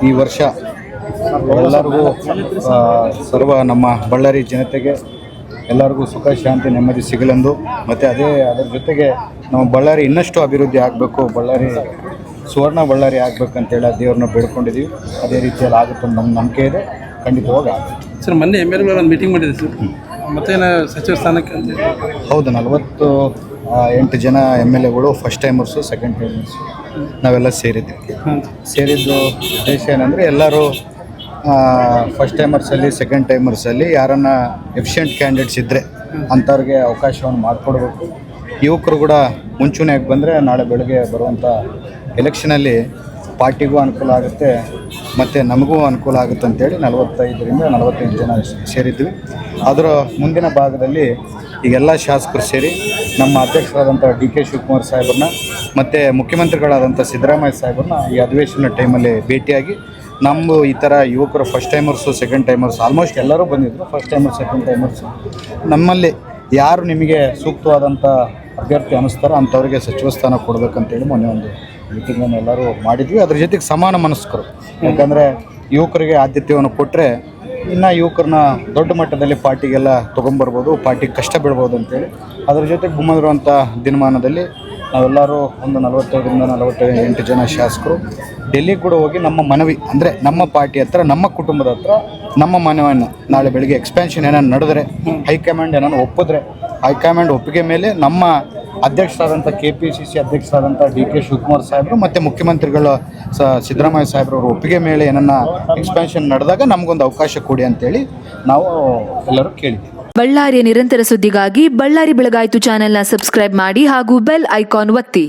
ಈ ವರ್ಷ ಎಲ್ಲರಿಗೂ ಸರ್ವ ನಮ್ಮ ಬಳ್ಳಾರಿ ಜನತೆಗೆ ಎಲ್ಲರಿಗೂ ಸುಖ ಶಾಂತಿ ನೆಮ್ಮದಿ ಸಿಗಲೆಂದು ಮತ್ತು ಅದರ ಜೊತೆಗೆ ನಮ್ಮ ಬಳ್ಳಾರಿ ಇನ್ನಷ್ಟು ಅಭಿವೃದ್ಧಿ ಆಗಬೇಕು, ಬಳ್ಳಾರಿ ಸುವರ್ಣ ಬಳ್ಳಾರಿ ಆಗಬೇಕಂತೇಳಿ ದೇವ್ರನ್ನ ಬೇಡ್ಕೊಂಡಿದ್ದೀವಿ. ಅದೇ ರೀತಿಯಲ್ಲಿ ಆಗುತ್ತೆ ನಮ್ಮ ನಂಬಿಕೆ ಇದೆ, ಖಂಡಿತವಾಗಿ ಆಗುತ್ತೆ. ಸರ್ ಮೊನ್ನೆ MLA ಒಂದು ಮೀಟಿಂಗ್ ಮಾಡಿದೆ ಸರ್, ಮತ್ತೇನು ಸಚಿವ ಸ್ಥಾನಕ್ಕೆ ಅಂತ? ಹೌದು, 48 ಜನ MLAಗಳು ಫಸ್ಟ್ ಟೈಮರ್ಸು, ಸೆಕೆಂಡ್ ಟೈಮರ್ಸು ನಾವೆಲ್ಲ ಸೇರಿದ್ವಿ. ಸೇರಿದ್ದು ಉದ್ದೇಶ ಏನಂದರೆ ಎಲ್ಲರೂ ಫಸ್ಟ್ ಟೈಮರ್ಸಲ್ಲಿ ಸೆಕೆಂಡ್ ಟೈಮರ್ಸಲ್ಲಿ ಯಾರನ್ನ ಎಫಿಷಿಯೆಂಟ್ ಕ್ಯಾಂಡಿಡೇಟ್ಸ್ ಇದ್ದರೆ ಅಂಥವ್ರಿಗೆ ಅವಕಾಶವನ್ನು ಮಾಡಿಕೊಡ್ಬೇಕು. ಯುವಕರು ಕೂಡ ಮುಂಚೂಣಿಯಾಗಿ ಬಂದರೆ ನಾಳೆ ಬೆಳಗ್ಗೆ ಬರುವಂಥ ಎಲೆಕ್ಷನಲ್ಲಿ ಪಾರ್ಟಿಗೂ ಅನುಕೂಲ ಆಗುತ್ತೆ ಮತ್ತು ನಮಗೂ ಅನುಕೂಲ ಆಗುತ್ತೆ ಅಂತೇಳಿ 45 ಜನ ಸೇರಿದ್ವಿ. ಅದರ ಮುಂದಿನ ಭಾಗದಲ್ಲಿ ಈಗೆಲ್ಲ ಶಾಸಕರು ಸೇರಿ ನಮ್ಮ ಅಧ್ಯಕ್ಷರಾದಂಥ DK ಶಿವಕುಮಾರ್ ಸಾಹೇಬ್ರನ್ನ ಮತ್ತು ಮುಖ್ಯಮಂತ್ರಿಗಳಾದಂಥ ಸಿದ್ದರಾಮಯ್ಯ ಸಾಹೇಬ್ರನ್ನ ಈ ಅಧಿವೇಶನ ಟೈಮಲ್ಲಿ ಭೇಟಿಯಾಗಿ ನಮ್ಮ ಈ ಥರ ಯುವಕರು ಫಸ್ಟ್ ಟೈಮರ್ಸು, ಸೆಕೆಂಡ್ ಟೈಮರ್ಸ್ ಆಲ್ಮೋಸ್ಟ್ ಎಲ್ಲರೂ ಬಂದಿದ್ದರು. ಫಸ್ಟ್ ಟೈಮರ್ಸ್, ಸೆಕೆಂಡ್ ಟೈಮರ್ಸು ನಮ್ಮಲ್ಲಿ ಯಾರು ನಿಮಗೆ ಸೂಕ್ತವಾದಂಥ ಅಭ್ಯರ್ಥಿ ಅನ್ನಿಸ್ತಾರೋ ಅಂಥವ್ರಿಗೆ ಸಚಿವ ಸ್ಥಾನ ಕೊಡಬೇಕಂತೇಳಿ ಮೊನ್ನೆ ಒಂದು ಮೀಟಿಂಗನ್ನು ಎಲ್ಲರೂ ಮಾಡಿದ್ವಿ. ಅದ್ರ ಜೊತೆಗೆ ಸಮಾನ ಮನಸ್ಕರು, ಯಾಕಂದರೆ ಯುವಕರಿಗೆ ಆದ್ಯತೆಯನ್ನು ಕೊಟ್ಟರೆ ಇನ್ನು ಯುವಕರನ್ನ ದೊಡ್ಡ ಮಟ್ಟದಲ್ಲಿ ಪಾರ್ಟಿಗೆಲ್ಲ ತೊಗೊಂಬರ್ಬೋದು, ಪಾರ್ಟಿಗೆ ಕಷ್ಟ ಬೀಳ್ಬೋದು ಅಂತೇಳಿ ಅದ್ರ ಜೊತೆಗೆ ಮುಂದಿರುವಂಥ ದಿನಮಾನದಲ್ಲಿ ನಾವೆಲ್ಲರೂ ಒಂದು 45-48 ಜನ ಶಾಸಕರು ಡೆಲ್ಲಿಗೆ ಕೂಡ ಹೋಗಿ ನಮ್ಮ ಮನವಿ ಅಂದರೆ ನಮ್ಮ ಪಾರ್ಟಿ ಹತ್ರ, ನಮ್ಮ ಕುಟುಂಬದ ಹತ್ರ ನಮ್ಮ ಮನವಿಯನ್ನು ನಾಳೆ ಬೆಳಗ್ಗೆ ಎಕ್ಸ್ಪ್ಯಾನ್ಷನ್ ಏನಾರು ನಡೆದ್ರೆ, ಹೈಕಮಾಂಡ್ ಏನಾರು ಒಪ್ಪಿದ್ರೆ, ಹೈಕಮಾಂಡ್ ಒಪ್ಪಿಗೆ ಮೇಲೆ ನಮ್ಮ ಅಧ್ಯಕ್ಷರಾದಂಥ KPCC ಅಧ್ಯಕ್ಷರಾದಂಥ DK ಶಿವಕುಮಾರ್ ಸಾಹೇಬರು ಮತ್ತು ಮುಖ್ಯಮಂತ್ರಿಗಳ ಸಿದ್ದರಾಮಯ್ಯ ಸಾಹೇಬ್ರವರು ಒಪ್ಪಿಗೆ ಮೇಲೆ ಏನನ್ನ ಎಕ್ಸ್ಪ್ಯಾನ್ಷನ್ ನಡೆದಾಗ ನಮಗೊಂದು ಅವಕಾಶ ಕೊಡಿ ಅಂತೇಳಿ ನಾವು ಎಲ್ಲರೂ ಕೇಳಿದ್ವಿ. ಬಳ್ಳಾರಿಯ ನಿರಂತರ ಸುದ್ದಿಗಾಗಿ ಬಳ್ಳಾರಿ ಬೆಳಗಾಯಿತು ಚಾನೆಲ್ನ ಸಬ್ಸ್ಕ್ರೈಬ್ ಮಾಡಿ ಹಾಗೂ ಬೆಲ್ ಐಕಾನ್ ಒತ್ತಿ.